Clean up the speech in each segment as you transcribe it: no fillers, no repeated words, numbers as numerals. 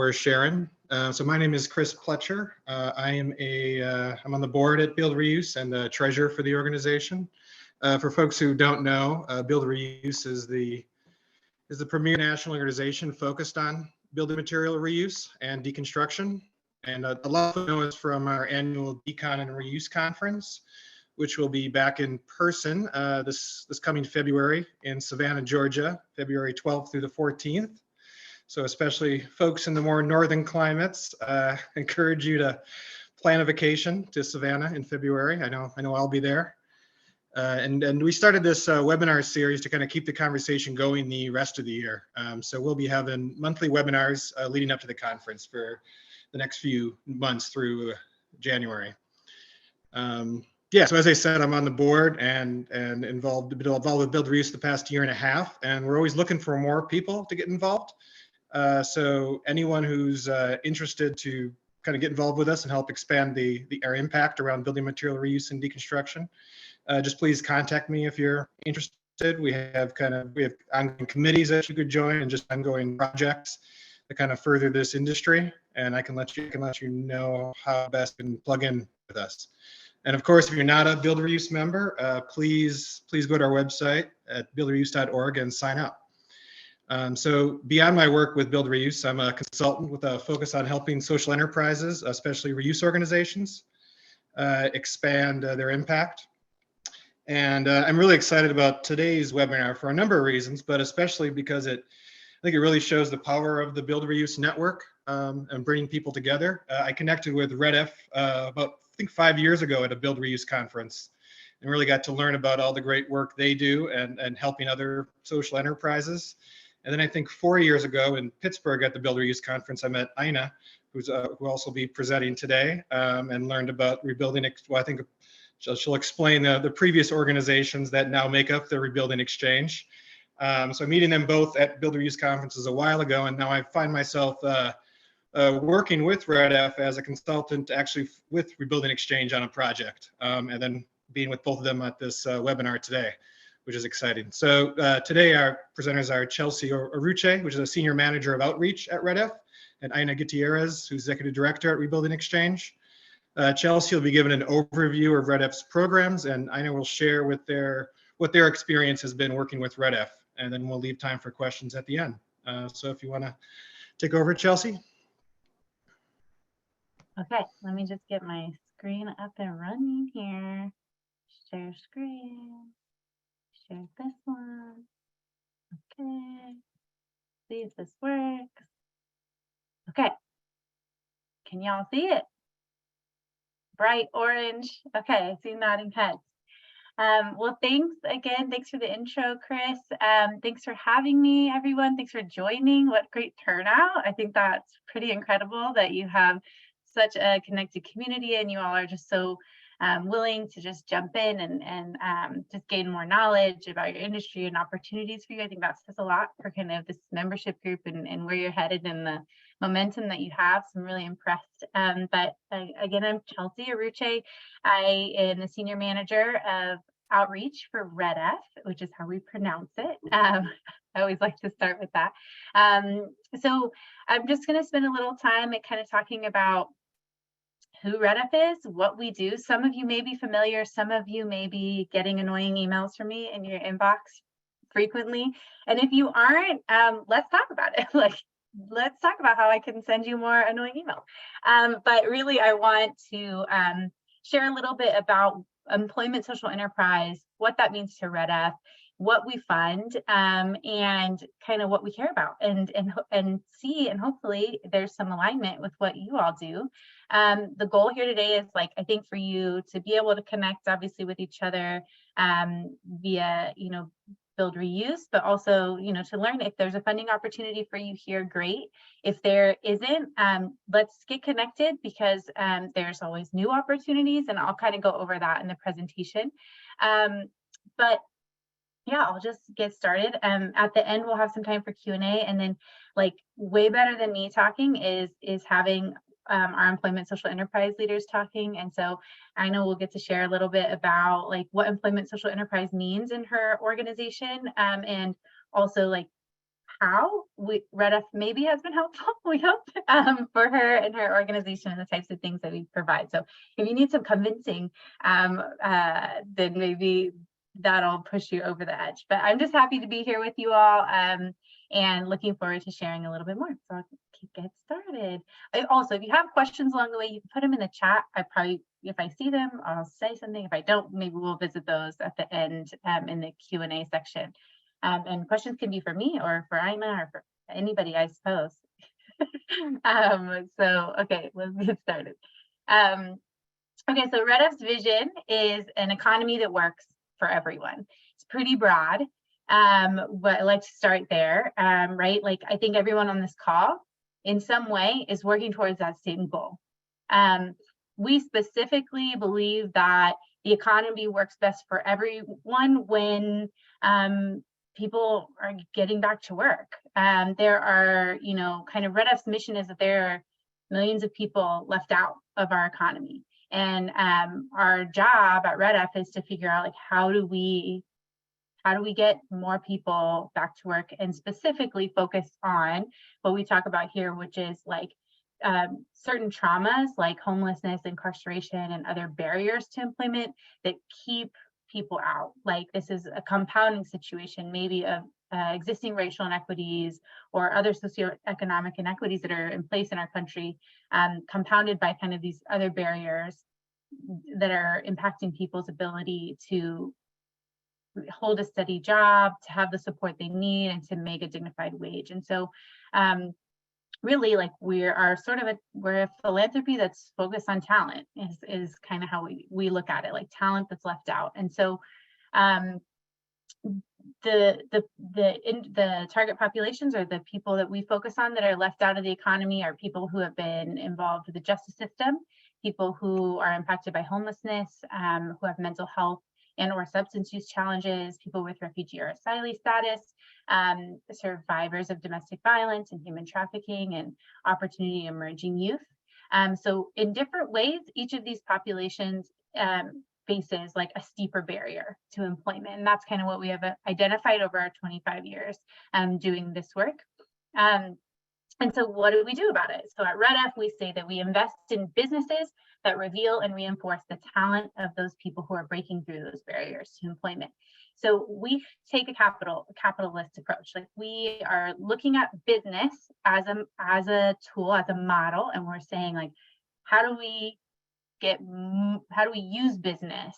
for Sharon. So my name is Chris Pletcher. I'm on the board at Build Reuse and the treasurer for the organization. For folks who don't know, Build Reuse is the premier national organization focused on building material reuse and deconstruction. And a lot of know us from our annual Decon and Reuse Conference, which will be back in person this coming February in Savannah, Georgia, February 12th through the 14th. So especially folks in the more northern climates, encourage you to plan a vacation to Savannah in February. I know I'll be there. And we started this webinar series to kind of keep the conversation going the rest of the year. So we'll be having monthly webinars leading up to the conference for the next few months through January. Yeah, so as I said, I'm on the board and involved with Build Reuse the past year and a half, and we're always looking for more people to get involved. So anyone who's interested to kind of get involved with us and help expand our impact around building material reuse and deconstruction, just please contact me if you're interested. We have ongoing committees that you could join and just ongoing projects to kind of further this industry. And I can let you know how best you can plug in with us. And of course, if you're not a Build Reuse member, please go to our website at buildreuse.org and sign up. So beyond my work with Build Reuse, I'm a consultant with a focus on helping social enterprises, especially reuse organizations, expand their impact. And I'm really excited about today's webinar for a number of reasons, but especially because I think it really shows the power of the Build Reuse network and bringing people together. I connected with REDF about, I think, 5 years ago at a Build Reuse conference, and really got to learn about all the great work they do and helping other social enterprises. And then I think 4 years ago in Pittsburgh at the Build Reuse conference, I met Ina, who will also be presenting today, and learned about rebuilding. Well, I think she'll explain the previous organizations that now make up the Rebuilding Exchange. So meeting them both at Build Reuse conferences a while ago, and now I find myself working with REDF as a consultant, actually with Rebuilding Exchange on a project, and then being with both of them at this webinar today, which is exciting. So today our presenters are Chelsea Aruche, which is a senior manager of outreach at REDF, and Ina Gutierrez, who's executive director at Rebuilding Exchange. Chelsea will be given an overview of REDF's programs, and Ina will share what their experience has been working with REDF, and then we'll leave time for questions at the end. So if you want to take over, Chelsea. Okay, let me just get my screen up and running here. Share screen. Share this one. Okay. See if this works. Okay. Can y'all see it? Bright orange. Okay, I see nodding heads. Well, thanks again. Thanks for the intro, Chris. Thanks for having me, everyone. Thanks for joining. What great turnout. I think that's pretty incredible that you have such a connected community and you all are just so willing to just jump in and just gain more knowledge about your industry and opportunities for you. I think that says a lot for kind of this membership group and where you're headed and the momentum that you have. So I'm really impressed. But again, I'm Chelsea Aruche. I am the senior manager of outreach for REDF, which is how we pronounce it. I always like to start with that. So I'm just going to spend a little time at kind of talking about who REDF is, what we do. Some of you may be familiar, some of you may be getting annoying emails from me in your inbox frequently. And if you aren't, let's talk about it. Let's talk about how I can send you more annoying emails. But really, I want to share a little bit about employment social enterprise, what that means to REDF, what we fund, and kind of what we care about, and see, and hopefully there's some alignment with what you all do. The goal here today is, I think, for you to be able to connect, obviously, with each other via, Build Reuse, but also, to learn if there's a funding opportunity for you here, great. If there isn't, let's get connected because there's always new opportunities, and I'll kind of go over that in the presentation. But yeah, I'll just get started. At the end, we'll have some time for Q&A, and then way better than me talking is having our employment social enterprise leaders talking. And so I know we'll get to share a little bit about what employment social enterprise means in her organization, and also how Red F maybe has been helpful, we hope, for her and her organization and the types of things that we provide. So if you need some convincing, then maybe that'll push you over the edge. But I'm just happy to be here with you all, and looking forward to sharing a little bit more. So I'll get started. Also, if you have questions along the way, you can put them in the chat. I probably, if I see them, I'll say something. If I don't, maybe we'll visit those at the end in the Q&A section. And questions can be for me or for Ima or for anybody, I suppose. So, okay, let's get started. Okay, so Red F's vision is an economy that works for everyone. It's pretty broad, but I like to start there, right? Like, I think everyone on this call in some way is working towards that same goal. We specifically believe that the economy works best for everyone when people are getting back to work. There are, you know, kind of Red F's mission is that there are millions of people left out of our economy. And our job at Red F is to figure out, like, how do we get more people back to work, and specifically focus on what we talk about here, which is like certain traumas like homelessness, incarceration, and other barriers to employment that keep people out. Like, this is a compounding situation, maybe of existing racial inequities or other socioeconomic inequities that are in place in our country, compounded by kind of these other barriers that are impacting people's ability to hold a steady job, to have the support they need, and to make a dignified wage. And so really, like, we're a philanthropy that's focused on talent, is kind of how we look at it, like talent that's left out. And so the target populations, or the people that we focus on that are left out of the economy, are people who have been involved with the justice system, people who are impacted by homelessness, who have mental health and or substance use challenges, people with refugee or asylee status, survivors of domestic violence and human trafficking, and opportunity emerging youth. So in different ways, each of these populations faces like a steeper barrier to employment. And that's kind of what we have identified over our 25 years doing this work. And so what do we do about it? So at Red F, we say that we invest in businesses that reveal and reinforce the talent of those people who are breaking through those barriers to employment. So we take a capitalist approach. Like, we are looking at business as a tool, as a model, and we're saying, like, how do we use business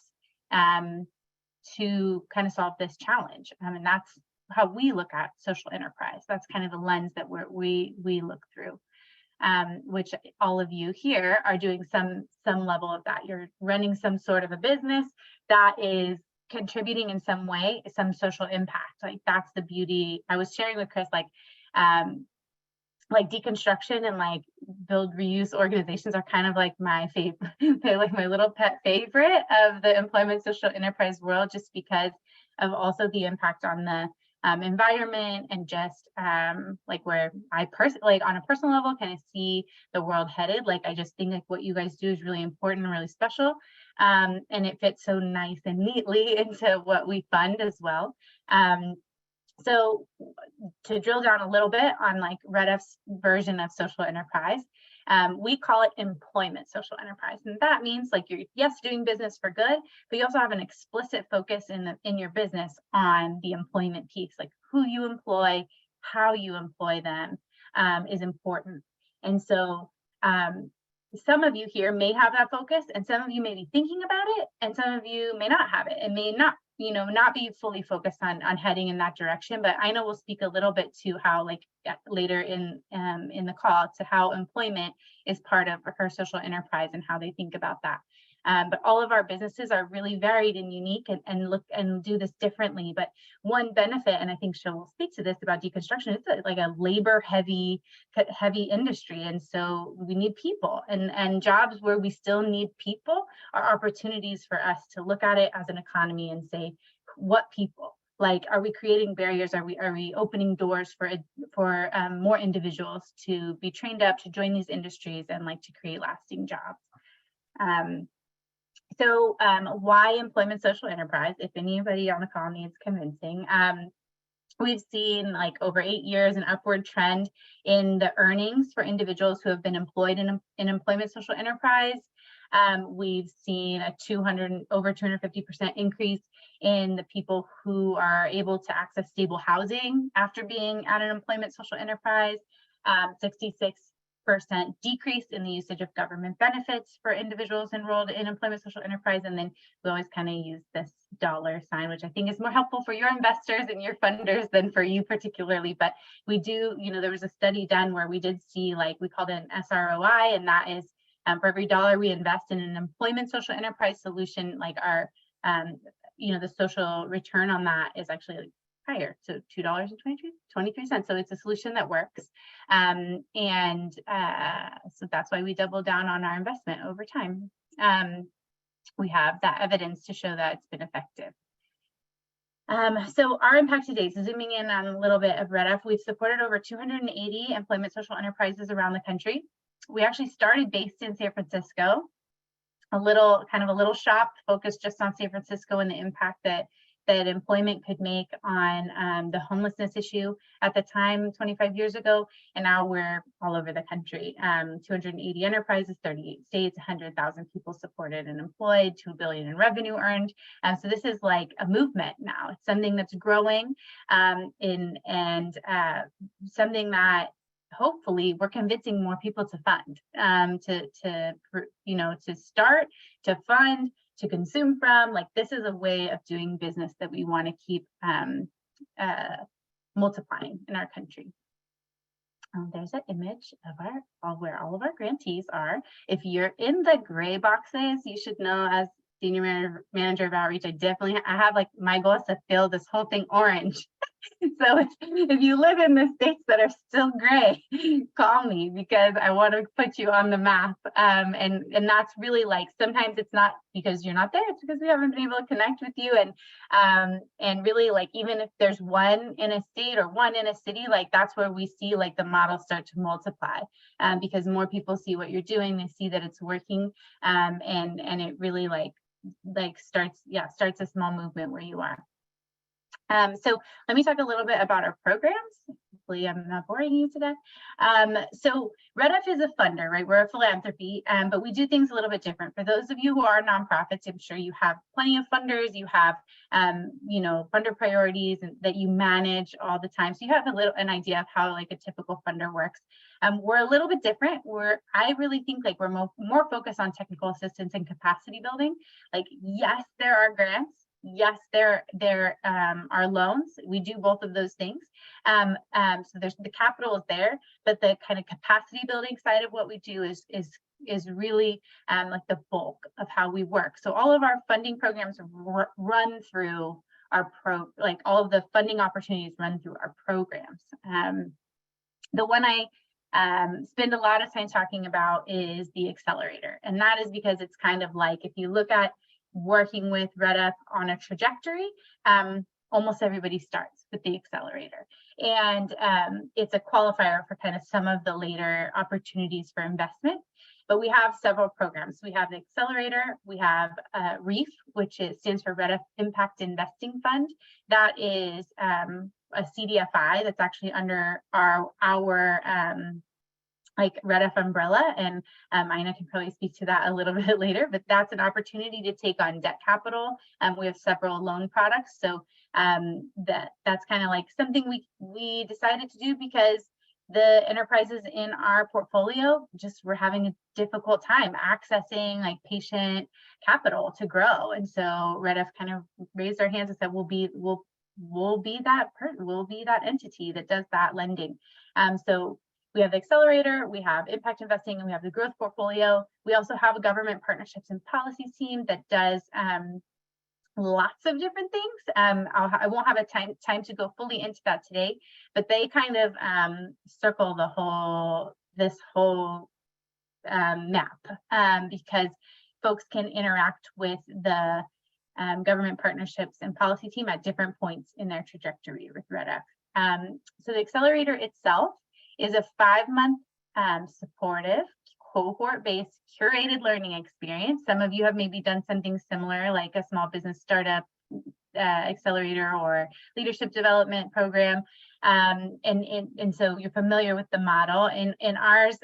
to kind of solve this challenge? And that's how we look at social enterprise. That's kind of the lens that we look through, which all of you here are doing some level of that. You're running some sort of a business that is contributing in some way, some social impact. Like, that's the beauty. I was sharing with Chris, like deconstruction and like build reuse organizations are kind of like my favorite. They're like my little pet favorite of the employment social enterprise world, just because of also the impact on the environment, and just like where I personally, like on a personal level, kind of see the world headed. Like, I just think like what you guys do is really important and really special, and it fits so nice and neatly into what we fund as well. So to drill down a little bit on like Red F's version of social enterprise, we call it employment social enterprise. And that means, like, you're, yes, doing business for good, but you also have an explicit focus in your business on the employment piece, like who you employ, how you employ them is important. And so some of you here may have that focus, and some of you may be thinking about it, and some of you may not have it, and may not, not be fully focused on heading in that direction. But I know we'll speak a little bit to how, like, later in the call, to how employment is part of her social enterprise and how they think about that. But all of our businesses are really varied and unique, and look and do this differently. But one benefit, and I think she will speak to this about deconstruction, it's like a labor heavy industry. And so we need people, and jobs where we still need people are opportunities for us to look at it as an economy and say, what people? Like, are we creating barriers? Are we opening doors for more individuals to be trained up to join these industries and like to create lasting jobs? So why employment social enterprise? If anybody on the call needs convincing, We've seen like over 8 years an upward trend in the earnings for individuals who have been employed in employment social enterprise. We've seen a over 250% increase in the people who are able to access stable housing after being at an employment social enterprise. 66% decrease in the usage of government benefits for individuals enrolled in employment social enterprise. And then we always kind of use this $sign, which I think is more helpful for your investors and your funders than for you particularly. But we do, there was a study done where we did see, like, we called it an SROI, and that is for every dollar we invest in an employment social enterprise solution, like our, the social return on that is actually higher, so $2.23. So it's a solution that works, so that's why we double down on our investment over time. We have that evidence to show that it's been effective. So our impact to date, so zooming in on a little bit of Red F, we've supported over 280 employment social enterprises around the country. We actually started based in San Francisco, a little shop focused just on San Francisco and the impact that employment could make on the homelessness issue at the time 25 years ago. And now we're all over the country, 280 enterprises, 38 states, 100,000 people supported and employed, $2 billion in revenue earned. So this is like a movement now. It's something that's growing, something that hopefully we're convincing more people to fund, to start, to fund, to consume from. Like, this is a way of doing business that we want to keep multiplying in our country. There's an image of where all of our grantees are. If you're in the gray boxes, you should know, as senior manager of outreach, I have like, my goal is to fill this whole thing orange. So if you live in the states that are still gray, call me, because I want to put you on the map. And that's really, like, sometimes it's not because you're not there, it's because we haven't been able to connect with you. And really, like, even if there's one in a state or one in a city, like, that's where we see, like, the model start to multiply, because more people see what you're doing, they see that it's working, and it really starts a small movement where you are. So let me talk a little bit about our programs. Hopefully I'm not boring you today. So Red F is a funder, right? We're a philanthropy, but we do things a little bit different. For those of you who are nonprofits, I'm sure you have plenty of funders, you have, funder priorities that you manage all the time. So you have an idea of how, like, a typical funder works. We're a little bit different. I really think, like, we're more focused on technical assistance and capacity building. Like, yes, there are grants. Yes, there are loans. We do both of those things. So there's the capital is there, but the kind of capacity building side of what we do is really like the bulk of how we work. So all of our funding programs run through all of the funding opportunities run through our programs. The one I spend a lot of time talking about is the accelerator, and that is because it's kind of like, if you look at working with Red F on a trajectory, almost everybody starts with the accelerator, and it's a qualifier for kind of some of the later opportunities for investment. But we have several programs. We have the accelerator, we have REEF, which stands for Red F Impact Investing Fund. That is a CDFI that's actually under our like Red F umbrella, and Ina can probably speak to that a little bit later, but that's an opportunity to take on debt capital. We have several loan products, so that's kind of like something we decided to do because the enterprises in our portfolio were having a difficult time accessing, like, patient capital to grow, and so Red F kind of raised our hands and said, we'll be that entity that does that lending. So we have the accelerator, we have impact investing, and we have the growth portfolio. We also have a government partnerships and policies team that does lots of different things. I won't have a time to go fully into that today, but they kind of circle this whole map, because folks can interact with the government partnerships and policy team at different points in their trajectory with Red F. So the accelerator itself is a 5-month supportive, cohort-based, curated learning experience. Some of you have maybe done something similar, like a small business startup accelerator or leadership development program. And so you're familiar with the model. In ours,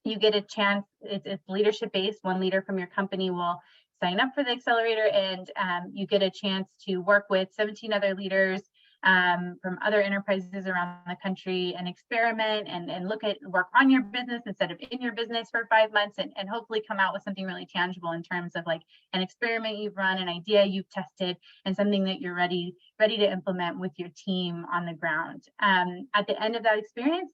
you get a chance, it's leadership based. One leader from your company will sign up for the accelerator, and you get a chance to work with 17 other leaders from other enterprises around the country and experiment and work on your business instead of in your business for 5 months, and hopefully come out with something really tangible in terms of like an experiment you've run, an idea you've tested, and something that you're ready to implement with your team on the ground. At the end of that experience,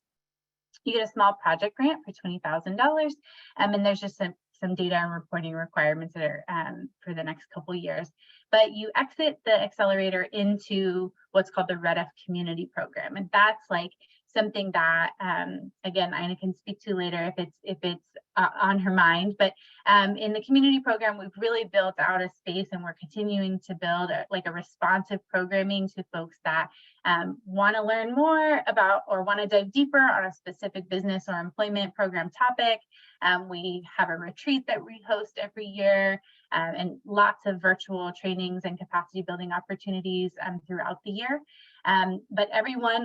you get a small project grant for $20,000, and there's just some data and reporting requirements that are for the next couple of years. But you exit the accelerator into what's called the Red F Community Program, and that's like something that again, Ina can speak to later if it's on her mind. But in the community program, we've really built out a space, and we're continuing to build a responsive programming to folks that want to learn more about or want to dive deeper on a specific business or employment program topic. We have a retreat that we host every year, and lots of virtual trainings and capacity building opportunities throughout the year. But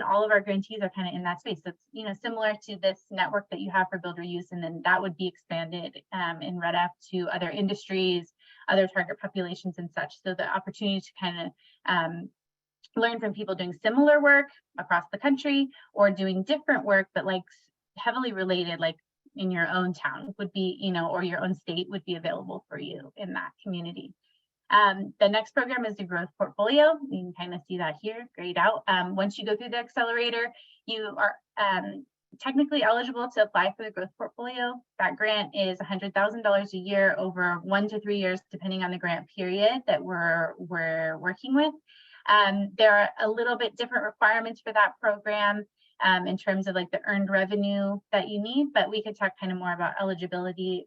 all of our grantees are kind of in that space. So it's similar to this network that you have for Build Reuse, and then that would be expanded in Red F to other industries, other target populations and such. So the opportunity to kind of learn from people doing similar work across the country or doing different work, but like heavily related, like in your own town would be, or your own state would be available for you in that community. The next program is the Growth Portfolio. You can kind of see that here, grayed out. Once you go through the accelerator, you are technically eligible to apply for the Growth Portfolio. That grant is $100,000 a year over 1 to 3 years, depending on the grant period that we're working with. There are a little bit different requirements for that program in terms of like the earned revenue that you need, but we could talk kind of more about eligibility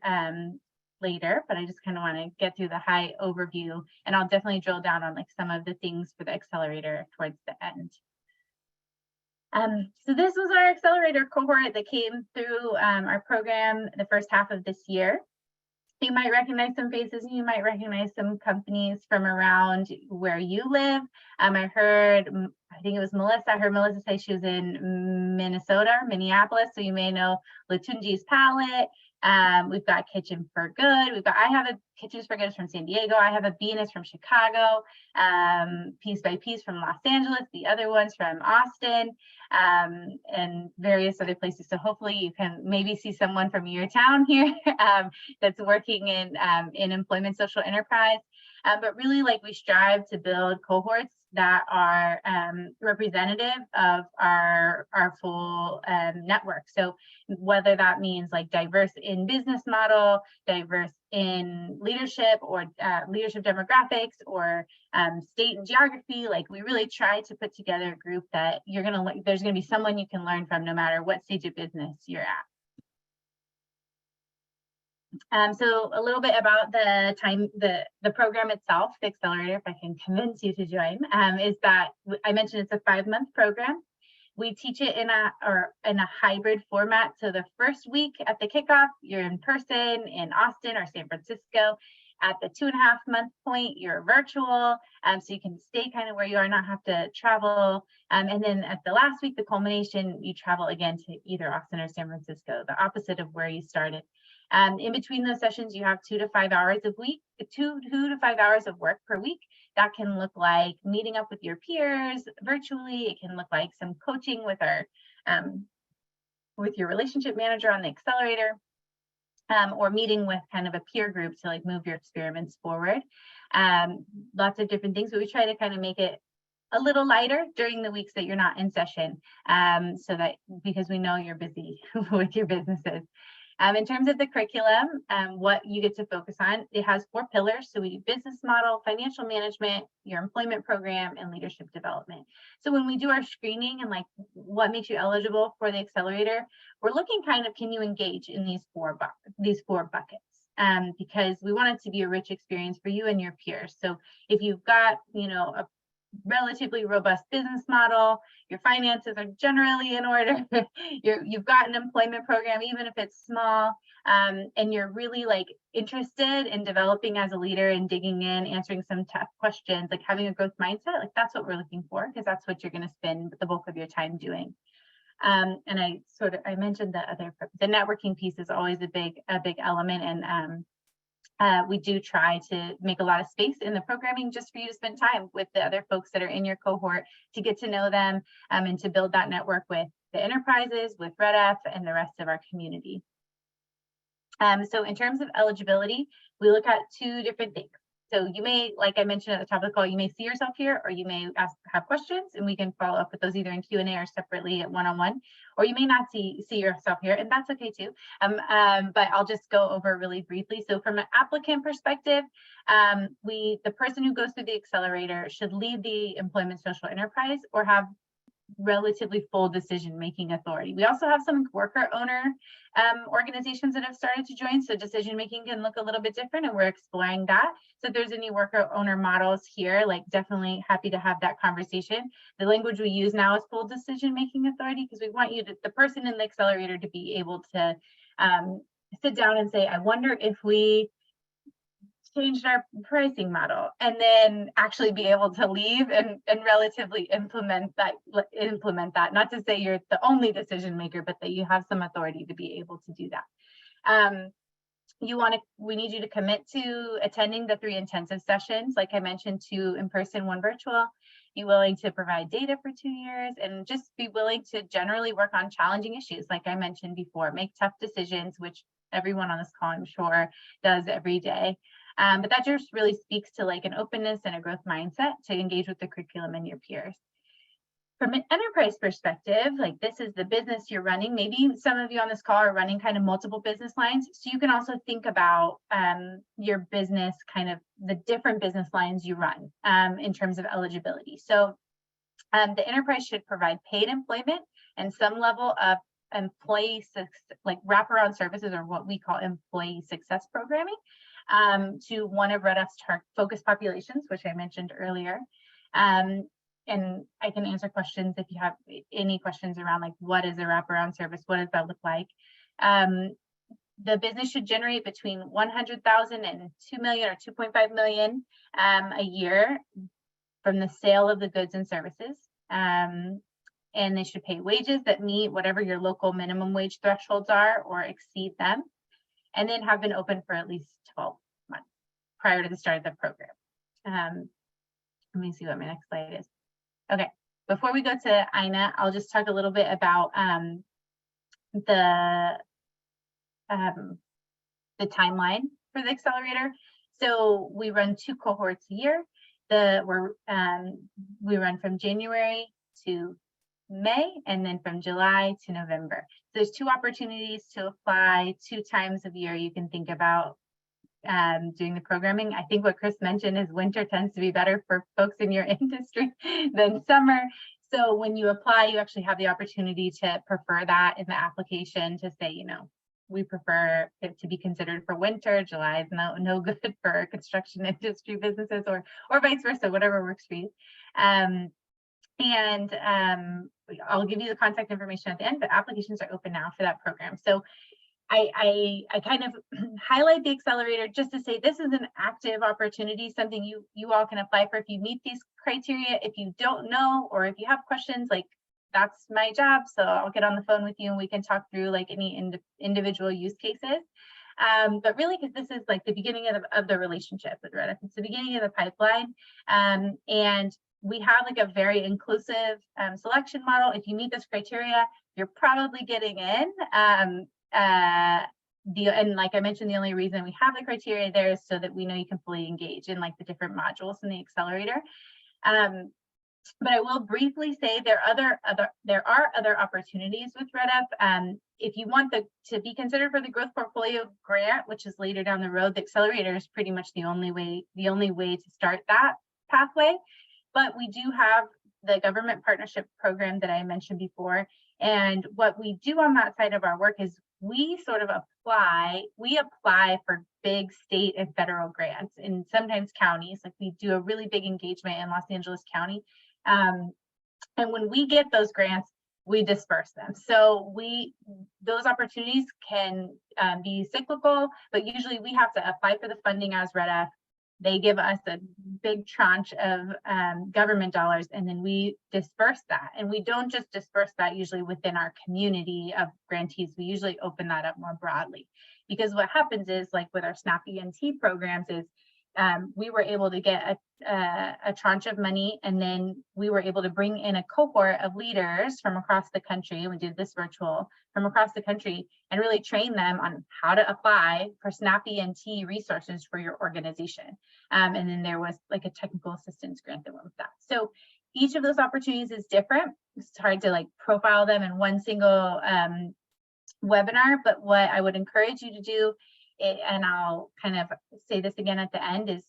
later. But I just kind of want to get through the high overview, and I'll definitely drill down on like some of the things for the accelerator towards the end. So this was our accelerator cohort that came through our program the first half of this year. You might recognize some faces, and you might recognize some companies from around where you live. I think it was Melissa. I heard Melissa say she was in Minneapolis. So you may know Latunji's Palette. We've got Kitchen for Good. I have a Kitchens for Good from San Diego. I have a Beanus from Chicago. Piece by Piece from Los Angeles. The other ones from Austin, and various other places. So hopefully you can maybe see someone from your town here that's working in employment social enterprise. But really, like, we strive to build cohorts that are representative of our full network. So whether that means like diverse in business model, diverse in leadership, or leadership demographics, or state and geography, like we really try to put together a group that there's gonna be someone you can learn from no matter what stage of business you're at. So a little bit about the program itself, the accelerator, if I can convince you to join, is that I mentioned it's a 5-month program. We teach it in a hybrid format. So the first week at the kickoff, you're in person in Austin or San Francisco. At the 2.5-month point, you're virtual, so you can stay kind of where you are, not have to travel. And then at the last week, the culmination, you travel again to either Austin or San Francisco, the opposite of where you started. In between those sessions, you have 2 to 5 hours of work per week. That can look like meeting up with your peers virtually. It can look like some coaching with your relationship manager on the accelerator, or meeting with kind of a peer group to like move your experiments forward. Lots of different things, but we try to kind of make it a little lighter during the weeks that you're not in session, so that, because we know you're busy with your businesses. In terms of the curriculum, what you get to focus on, it has 4 pillars. So we do business model, financial management, your employment program, and leadership development. So when we do our screening and like what makes you eligible for the accelerator, we're looking kind of, can you engage in these four buckets? Because we want it to be a rich experience for you and your peers. So if you've got, relatively robust business model, your finances are generally in order, you've got an employment program, even if it's small, and you're really like interested in developing as a leader and digging in, answering some tough questions, like having a growth mindset, like that's what we're looking for, because that's what you're going to spend the bulk of your time doing. And I mentioned the networking piece is always a big element, and we do try to make a lot of space in the programming just for you to spend time with the other folks that are in your cohort, to get to know them, and to build that network with the enterprises, with Red F, and the rest of our community. So in terms of eligibility, we look at two different things. So you may, like I mentioned at the top of the call, you may see yourself here, or you may have questions, and we can follow up with those either in Q&A or separately at one-on-one, or you may not see yourself here, and that's okay too. But I'll just go over really briefly. So from an applicant perspective, the person who goes through the accelerator should lead the employment social enterprise or have relatively full decision-making authority. We also have some worker owner organizations that have started to join, so decision-making can look a little bit different, and we're exploring that. So if there's any worker owner models here, like definitely happy to have that conversation. The language we use now is full decision-making authority, because we want the person in the accelerator to be able to sit down and say, I wonder if we changed our pricing model, and then actually be able to leave and relatively implement that. Not to say you're the only decision maker, but that you have some authority to be able to do that. We need you to commit to attending the 3 intensive sessions, like I mentioned, 2 in person, 1 virtual. Be willing to provide data for 2 years, and just be willing to generally work on challenging issues, like I mentioned before. Make tough decisions, which everyone on this call, I'm sure, does every day. But that just really speaks to like an openness and a growth mindset to engage with the curriculum and your peers. From an enterprise perspective, like this is the business you're running. Maybe some of you on this call are running kind of multiple business lines. So you can also think about your business, kind of the different business lines you run in terms of eligibility. So the enterprise should provide paid employment and some level of employee like wraparound services, or what we call employee success programming, to one of Red F's focus populations, which I mentioned earlier. And I can answer questions if you have any questions around like, what is a wraparound service? What does that look like? The business should generate between 100,000 and 2 million or 2.5 million a year from the sale of the goods and services. And they should pay wages that meet whatever your local minimum wage thresholds are or exceed them, and then have been open for at least 12 months prior to the start of the program. Let me see what my next slide is. Okay, before we go to Ina, I'll just talk a little bit about the timeline for the accelerator. So we run 2 cohorts a year. We run from January to May, and then from July to November. So there's 2 opportunities to apply, 2 times of year you can think about doing the programming. I think what Chris mentioned is winter tends to be better for folks in your industry than summer. So when you apply, you actually have the opportunity to prefer that in the application, to say, you know, we prefer it to be considered for winter. July is no good for construction industry businesses, or vice versa, whatever works for you. I'll give you the contact information at the end, but applications are open now for that program. So I kind of highlight the accelerator just to say this is an active opportunity, something you all can apply for if you meet these criteria. If you don't know, or if you have questions, like that's my job. So I'll get on the phone with you and we can talk through like any individual use cases. But really, because this is like the beginning of the relationship with Red F, it's the beginning of the pipeline. And we have like a very inclusive selection model. If you meet this criteria, you're probably getting in. And like I mentioned, the only reason we have the criteria there is so that we know you can fully engage in like the different modules in the accelerator. But I will briefly say there are other opportunities with Red F. If you want to be considered for the Growth Portfolio Grant, which is later down the road, the accelerator is pretty much the only way to start that pathway. But we do have the government partnership program that I mentioned before. And what we do on that side of our work is we sort of apply for big state and federal grants, and sometimes counties. Like we do a really big engagement in Los Angeles County. And when we get those grants, we disperse them. So those opportunities can be cyclical, but usually we have to apply for the funding as REDF. They give us a big tranche of government dollars, and then we disperse that. And we don't just disperse that usually within our community of grantees. We usually open that up more broadly, because what happens is, like with our SNAP ENT programs, is we were able to get a tranche of money, and then we were able to bring in a cohort of leaders from across the country. We did this virtual from across the country and really train them on how to apply for SNAP ENT resources for your organization. And then there was like a technical assistance grant that went with that. So each of those opportunities is different. It's hard to like profile them in one single webinar, but what I would encourage you to do, and I'll kind of say this again at the end, is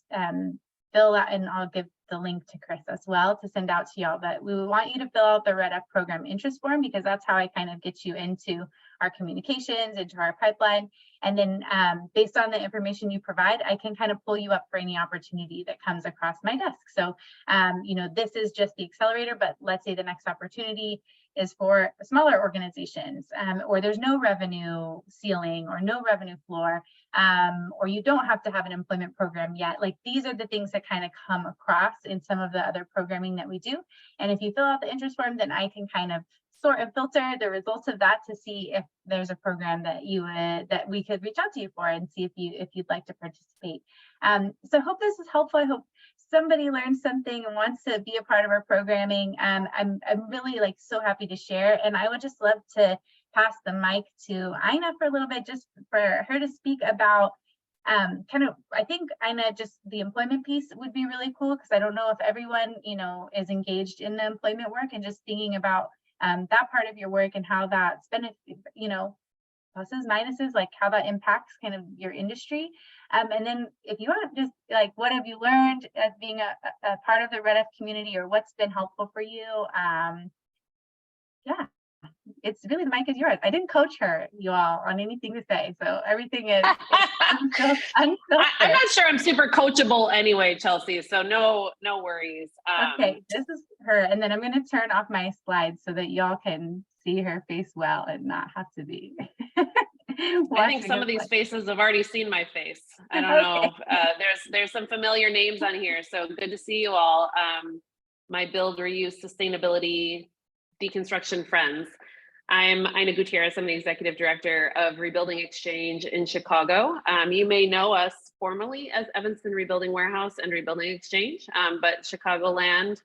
fill out, and I'll give the link to Chris as well to send out to y'all, but we want you to fill out the REDF program interest form, because that's how I kind of get you into our communications, into our pipeline. And then based on the information you provide, I can kind of pull you up for any opportunity that comes across my desk. So, you know, this is just the accelerator, but let's say the next opportunity is for smaller organizations, or there's no revenue ceiling or no revenue floor, or you don't have to have an employment program yet. Like, these are the things that kind of come across in some of the other programming that we do. And if you fill out the interest form, then I can kind of sort of filter the results of that to see if there's a program that that we could reach out to you for, and see if you'd like to participate. So I hope this is helpful. I hope somebody learns something and wants to be a part of our programming. I'm really like so happy to share, and I would just love to pass the mic to Ina for a little bit, just for her to speak about kind of, I think, Ina, just the employment piece would be really cool, because I don't know if everyone, you know, is engaged in the employment work, and just thinking about that part of your work and how that's benefit, you know, pluses, minuses, like how that impacts kind of your industry. And then if you want, just like, what have you learned as being a part of the REDF community, or what's been helpful for you? Yeah, it's really, the mic is yours. I didn't coach her, you all, on anything to say, so everything is unfiltered. I'm not sure I'm super coachable anyway, Chelsea, so no worries. Okay, this is her, and then I'm going to turn off my slides so that y'all can see her face well and not have to be I think some of these faces have already seen my face. I don't know. There's some familiar names on here, so good to see you all. My build, reuse, sustainability, deconstruction friends. I'm Ina Gutierrez. I'm the executive director of Rebuilding Exchange in Chicago. You may know us formally as Evanston Rebuilding Warehouse and Rebuilding Exchange, but Chicagoland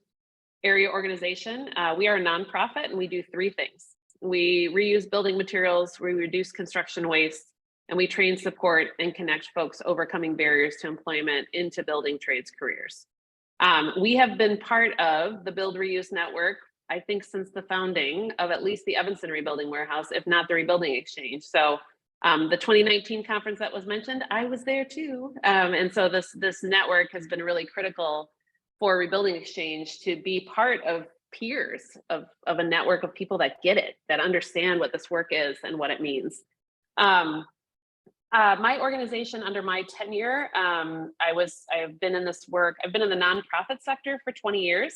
area organization. We are a nonprofit, and we do three things. We reuse building materials, we reduce construction waste, and we train, support, and connect folks overcoming barriers to employment into building trades careers. We have been part of the Build Reuse Network, I think, since the founding of at least the Evanston Rebuilding Warehouse, if not the Rebuilding Exchange. So the 2019 conference that was mentioned, I was there too. And so this network has been really critical for Rebuilding Exchange to be part of peers of a network of people that get it, that understand what this work is and what it means. My organization, under my tenure, I have been in this work. I've been in the nonprofit sector for 20 years,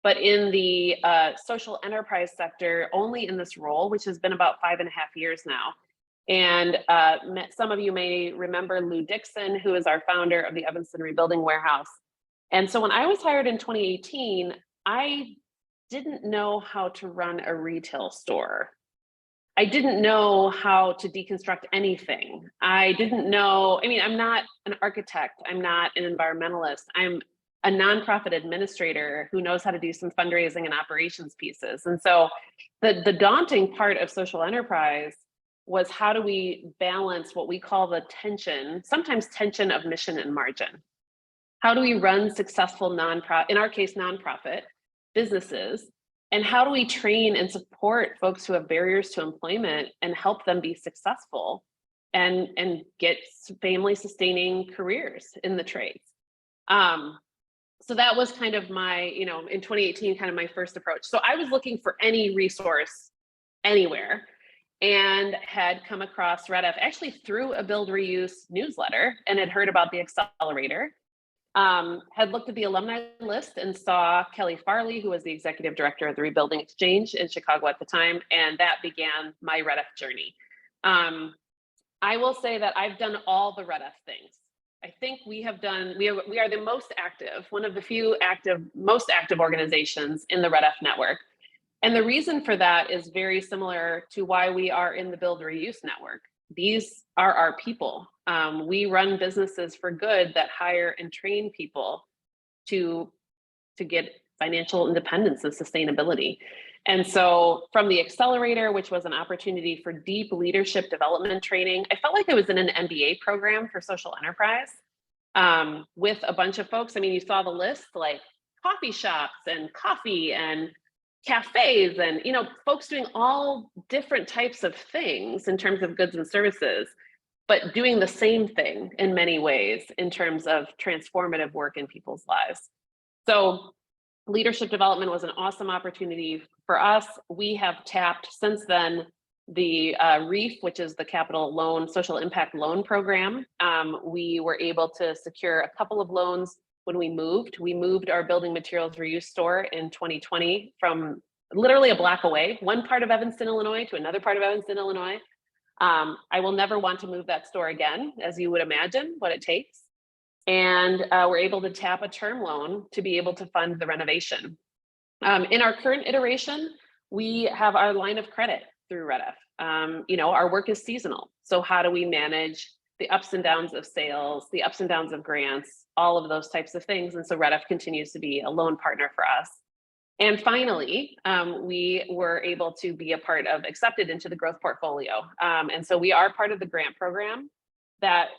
but in the social enterprise sector, only in this role, which has been about 5.5 years now. And some of you may remember Lou Dixon, who is our founder of the Evanston Rebuilding Warehouse. And so when I was hired in 2018, I didn't know how to run a retail store. I didn't know how to deconstruct anything. I didn't know, I mean, I'm not an architect. I'm not an environmentalist. I'm a nonprofit administrator who knows how to do some fundraising and operations pieces. And so the daunting part of social enterprise was, how do we balance what we call the tension, sometimes tension of mission and margin? How do we run successful nonprofit, in our case, nonprofit businesses? And how do we train and support folks who have barriers to employment and help them be successful and get family sustaining careers in the trades? So that was kind of my, in 2018, kind of my first approach. So I was looking for any resource anywhere. and had come across Red F actually through a Build Reuse newsletter and had heard about the accelerator. Had looked at the alumni list and saw Kelly Farley, who was the executive director of the Rebuilding Exchange in Chicago at the time, and that began my Red F journey. I will say that I've done all the Red F things. I think we are the most active, one of the few most active organizations in the Red F network. And the reason for that is very similar to why we are in the Build Reuse network. These are our people. We run businesses for good that hire and train people to get financial independence and sustainability. And so from the accelerator, which was an opportunity for deep leadership development training, I felt like I was in an MBA program for social enterprise with a bunch of folks. I mean, you saw the list, like coffee shops and coffee and cafes and, you know, folks doing all different types of things in terms of goods and services, but doing the same thing in many ways in terms of transformative work in people's lives. So leadership development was an awesome opportunity for us. We have tapped since then the REEF, which is the Capital Loan Social Impact Loan Program. We were able to secure a couple of loans when we moved. We moved our building materials reuse store in 2020 from literally a block away, one part of Evanston, Illinois to another part of Evanston, Illinois. I will never want to move that store again, as you would imagine what it takes. And we're able to tap a term loan to be able to fund the renovation. In our current iteration, we have our line of credit through Red F. You know, our work is seasonal. So how do we manage the ups and downs of sales, the ups and downs of grants, all of those types of things? And so Red F continues to be a loan partner for us. And finally, we were able to be a part of accepted into the growth portfolio. And so we are part of the grant program that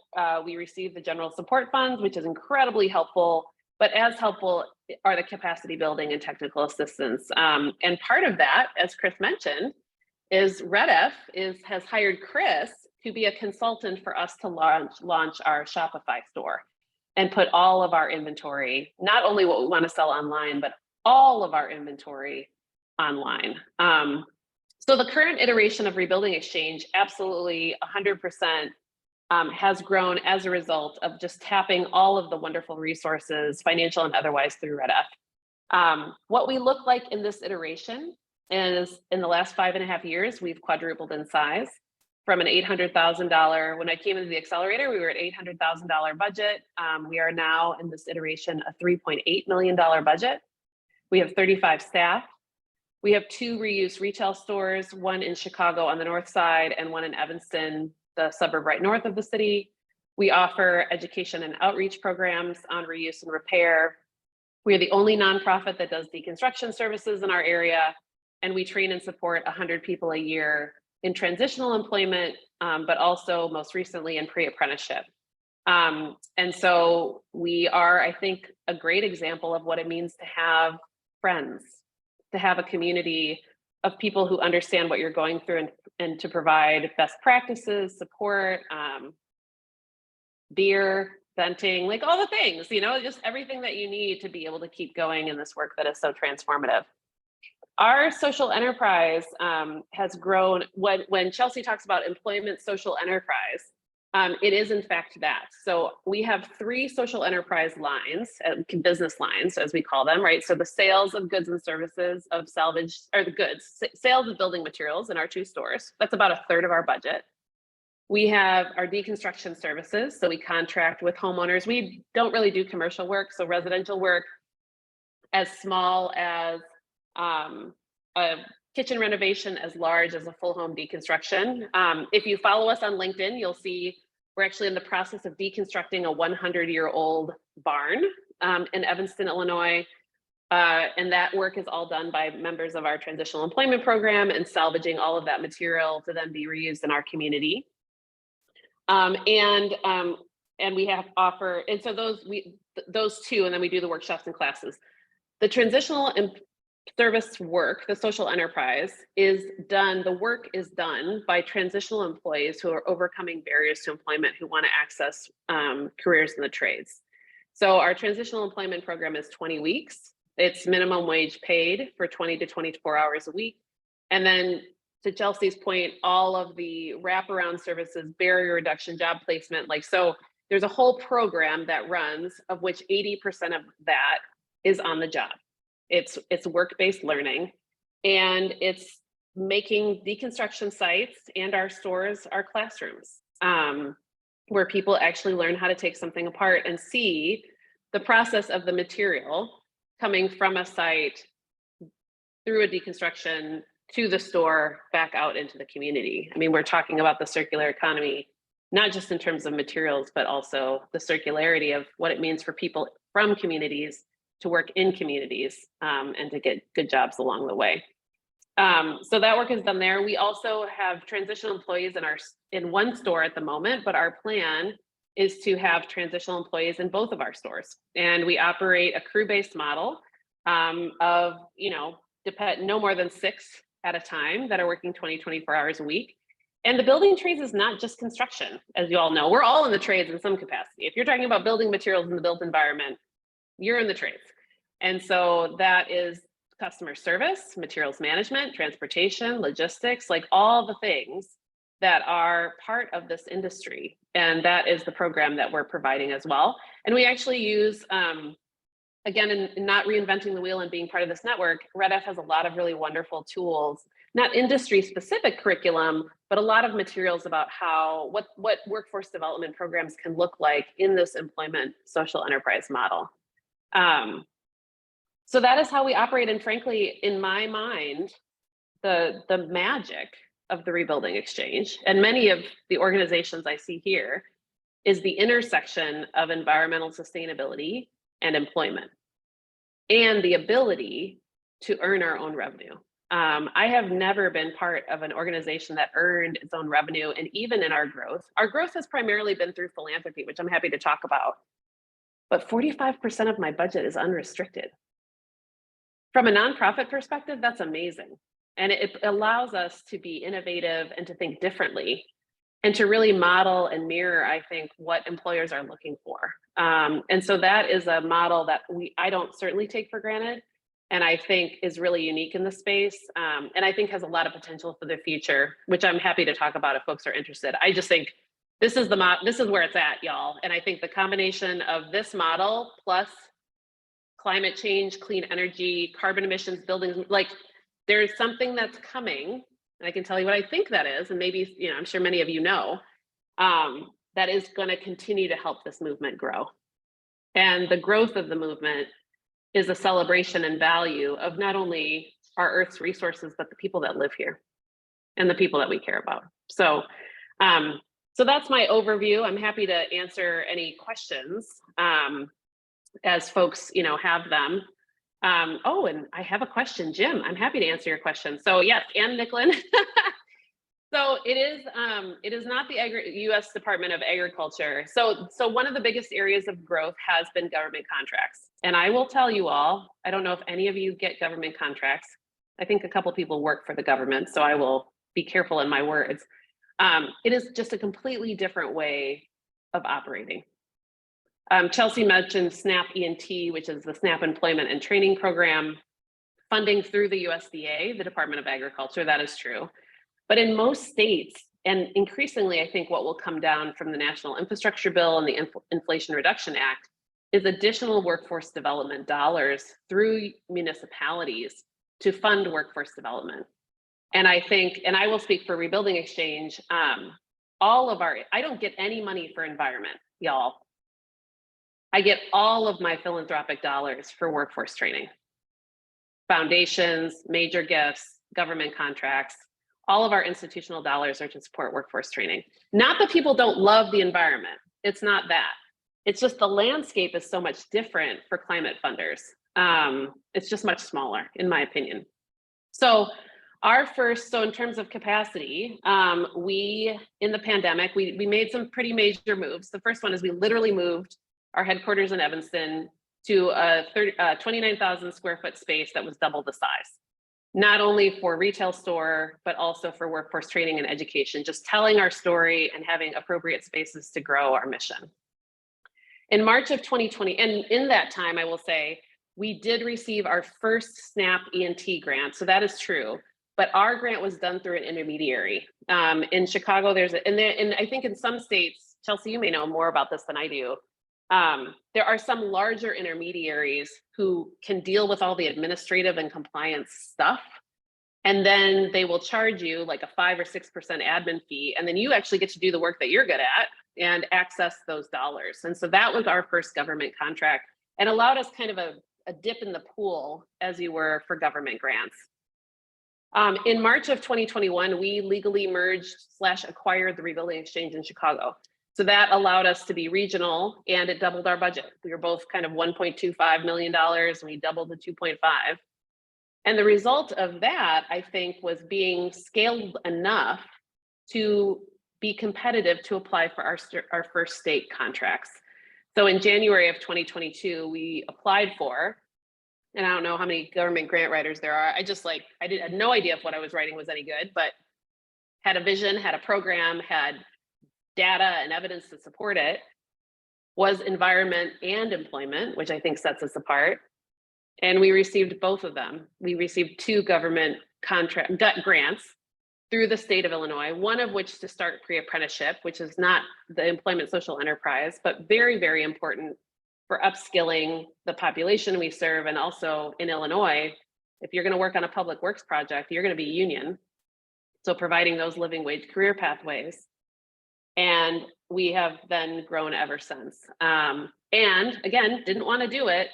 we receive the general support funds, which is incredibly helpful, but as helpful are the capacity building and technical assistance. And part of that, as Chris mentioned, is Red F has hired Chris to be a consultant for us to launch our Shopify store and put all of our inventory, not only what we want to sell online, but all of our inventory online. So the current iteration of Rebuilding Exchange, absolutely 100% has grown as a result of just tapping all of the wonderful resources, financial and otherwise, through Red F. What we look like in this iteration is in the last 5.5 years, we've quadrupled in size from an $800,000. When I came into the accelerator, we were at $800,000 budget. We are now in this iteration, a $3.8 million budget. We have 35 staff. We have 2 reuse retail stores, one in Chicago on the north side and one in Evanston, the suburb right north of the city. We offer education and outreach programs on reuse and repair. We are the only nonprofit that does deconstruction services in our area, and we train and support 100 people a year in transitional employment, but also most recently in pre-apprenticeship. And so we are, I think, a great example of what it means to have friends, to have a community of people who understand what you're going through and to provide best practices, support, beer, venting, like all the things, you know, just everything that you need to be able to keep going in this work that is so transformative. Our social enterprise has grown. When Chelsea talks about employment social enterprise, it is in fact that. So we have 3 social enterprise lines, business lines, as we call them, right? So the sales of goods and services of salvage, or the goods, sales of building materials in our 2 stores. That's about 1/3 of our budget. We have our deconstruction services. So we contract with homeowners. We don't really do commercial work. So residential work as small as a kitchen renovation, as large as a full home deconstruction. If you follow us on LinkedIn, you'll see we're actually in the process of deconstructing a 100-year-old barn in Evanston, Illinois. And that work is all done by members of our transitional employment program and salvaging all of that material to then be reused in our community. And we have and so those 2, and then we do the workshops and classes. The transitional service work, the social enterprise the work is done by transitional employees who are overcoming barriers to employment, who want to access careers in the trades. So our transitional employment program is 20 weeks. It's minimum wage paid for 20 to 24 hours a week. And then to Chelsea's point, all of the wraparound services, barrier reduction, job placement, like, so there's a whole program that runs, of which 80% of that is on the job. It's work-based learning, and it's making deconstruction sites and our stores our classrooms, where people actually learn how to take something apart and see the process of the material coming from a site through a deconstruction to the store, back out into the community. I mean, we're talking about the circular economy, not just in terms of materials, but also the circularity of what it means for people from communities to work in communities, and to get good jobs along the way. So that work is done there. We also have transitional employees in one store at the moment, but our plan is to have transitional employees in both of our stores. And we operate a crew-based model of, no more than 6 at a time that are working 24 hours a week. And the building trades is not just construction, as you all know. We're all in the trades in some capacity. If you're talking about building materials in the built environment, you're in the trades. And so that is customer service, materials management, transportation, logistics, like all the things that are part of this industry. And that is the program that we're providing as well. And we actually use, again, in not reinventing the wheel and being part of this network, Red F has a lot of really wonderful tools, not industry specific curriculum, but a lot of materials about what workforce development programs can look like in this employment social enterprise model. So that is how we operate. And frankly, in my mind, the magic of the Rebuilding Exchange and many of the organizations I see here is the intersection of environmental sustainability and employment, and the ability to earn our own revenue. I have never been part of an organization that earned its own revenue, and even in our growth has primarily been through philanthropy, which I'm happy to talk about. But 45% of my budget is unrestricted. From a nonprofit perspective, that's amazing. And it allows us to be innovative and to think differently and to really model and mirror, I think, what employers are looking for. And so that is a model that I don't certainly take for granted, and I think is really unique in the space, and I think has a lot of potential for the future, which I'm happy to talk about if folks are interested. I just think this is where it's at, y'all. And I think the combination of this model plus climate change, clean energy, carbon emissions, buildings, like there's something that's coming, and I can tell you what I think that is, and maybe, I'm sure many of you know, that is going to continue to help this movement grow. And the growth of the movement is a celebration and value of not only our Earth's resources, but the people that live here and the people that we care about. So, so that's my overview. I'm happy to answer any questions as folks, have them. Oh, and I have a question, Jim. I'm happy to answer your question. So yes, Ann Nicklin. So it is not the U.S. Department of Agriculture. So one of the biggest areas of growth has been government contracts. And I will tell you all, I don't know if any of you get government contracts. I think a couple people work for the government, so I will be careful in my words. It is just a completely different way of operating. Chelsea mentioned SNAP ENT, which is the SNAP Employment and Training Program, funding through the USDA, the Department of Agriculture. That is true. But in most states, and increasingly, I think what will come down from the National Infrastructure Bill and the Inflation Reduction Act is additional workforce development dollars through municipalities to fund workforce development. And I think, and I will speak for Rebuilding Exchange, I don't get any money for environment, y'all. I get all of my philanthropic dollars for workforce training. Foundations, major gifts, government contracts, all of our institutional dollars are to support workforce training. Not that people don't love the environment. It's not that. It's just the landscape is so much different for climate funders. It's just much smaller, in my opinion. So in terms of capacity, in the pandemic, we made some pretty major moves. The first one is we literally moved our headquarters in Evanston to a 29,000 square foot space that was double the size. Not only for retail store, but also for workforce training and education, just telling our story and having appropriate spaces to grow our mission. In March of 2020, and in that time, I will say, we did receive our first SNAP ENT grant, so that is true. but our grant was done through an intermediary. In Chicago, and I think in some states, Chelsea, you may know more about this than I do. There are some larger intermediaries who can deal with all the administrative and compliance stuff. And then they will charge you like a 5 or 6% admin fee. And then you actually get to do the work that you're good at and access those dollars. And so that was our first government contract and allowed us kind of a dip in the pool, as you were, for government grants. In March of 2021, we legally merged / acquired the Rebuilding Exchange in Chicago. So that allowed us to be regional, and it doubled our budget. We were both kind of $1.25 million, and we doubled to 2.5. And the result of that, I think, was being scaled enough to be competitive to apply for our first state contracts. So in January of 2022, we applied for, and I don't know how many government grant writers there are. I had no idea if what I was writing was any good, but had a vision, had a program, had data and evidence to support it, was environment and employment, which I think sets us apart. And we received both of them. We received 2 government grants through the state of Illinois, one of which to start pre-apprenticeship, which is not the employment social enterprise, but very, very important for upskilling the population we serve. And also in Illinois, if you're going to work on a public works project, you're going to be union. So providing those living wage career pathways. And we have then grown ever since. And again, didn't want to do it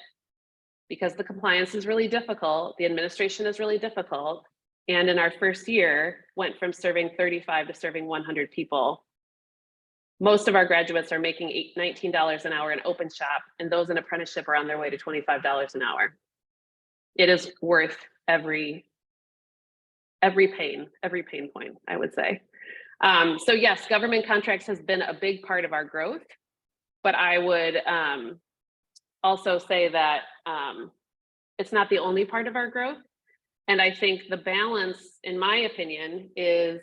because the compliance is really difficult. The administration is really difficult. And in our first year, went from serving 35 to serving 100 people. Most of our graduates are making $19 an hour in open shop, and those in apprenticeship are on their way to $25 an hour. It is worth every pain point, I would say. So yes, government contracts has been a big part of our growth, but I would also say that it's not the only part of our growth. And I think the balance, in my opinion, is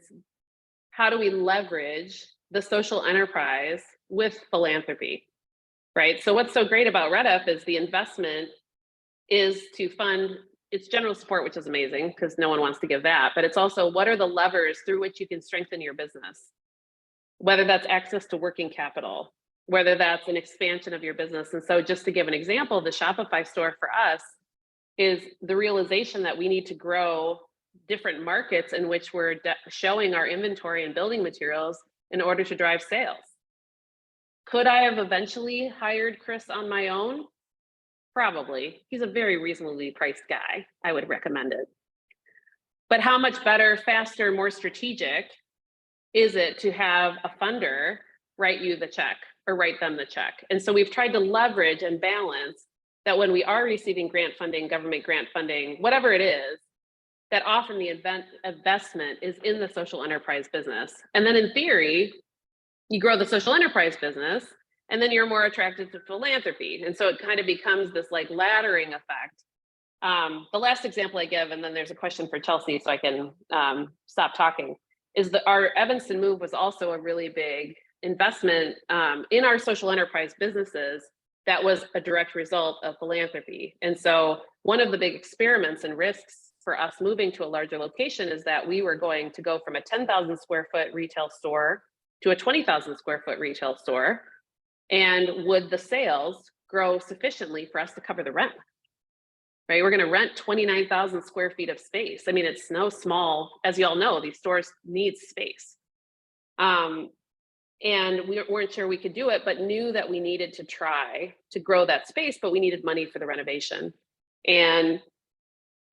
how do we leverage the social enterprise with philanthropy, right? So what's so great about Red Up is the investment is to fund its general support, which is amazing because no one wants to give that, but it's also what are the levers through which you can strengthen your business, whether that's access to working capital, whether that's an expansion of your business. And so just to give an example, the Shopify store for us is the realization that we need to grow different markets in which we're showing our inventory and building materials in order to drive sales. Could I have eventually hired Chris on my own? Probably. He's a very reasonably priced guy. I would recommend it. But how much better, faster, more strategic is it to have a funder write you the check or write them the check? And so we've tried to leverage and balance that when we are receiving grant funding, government grant funding, whatever it is, that often the investment is in the social enterprise business. And then in theory, you grow the social enterprise business, and then you're more attracted to philanthropy. And so it kind of becomes this like laddering effect. The last example I give, and then there's a question for Chelsea so I can stop talking, is that our Evanston move was also a really big investment in our social enterprise businesses that was a direct result of philanthropy. And so one of the big experiments and risks for us moving to a larger location is that we were going to go from a 10,000 square foot retail store to a 20,000 square foot retail store. And would the sales grow sufficiently for us to cover the rent? Right, we're going to rent 29,000 square feet of space. I mean, it's no small, as you all know, these stores need space. And we weren't sure we could do it, but knew that we needed to try to grow that space, but we needed money for the renovation. And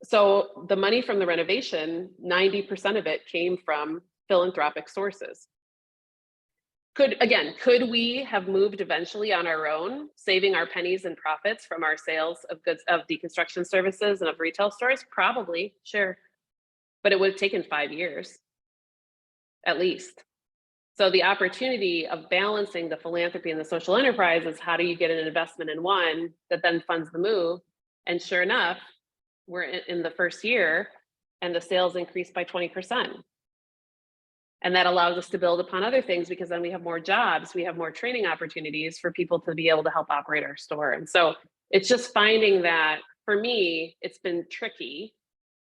so the money from the renovation, 90% of it came from philanthropic sources. Could we have moved eventually on our own, saving our pennies and profits from our sales of goods, of deconstruction services and of retail stores? Probably, sure. But it would have taken 5 years, at least. So the opportunity of balancing the philanthropy and the social enterprise is how do you get an investment in one that then funds the move? And sure enough, we're in the first year and the sales increased by 20%. And that allows us to build upon other things because then we have more jobs, we have more training opportunities for people to be able to help operate our store. And so it's just finding that, for me, it's been tricky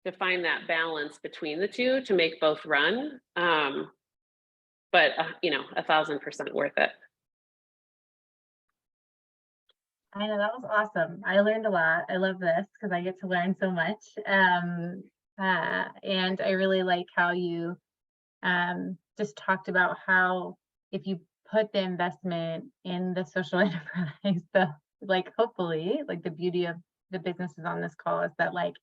to find that balance between the two to make both run. But you know, 1000% worth it. I know, that was awesome. I learned a lot. I love this because I get to learn so much. And I really like how you just talked about how if you put the investment in the social enterprise, like hopefully, like the beauty of the businesses on this call is that like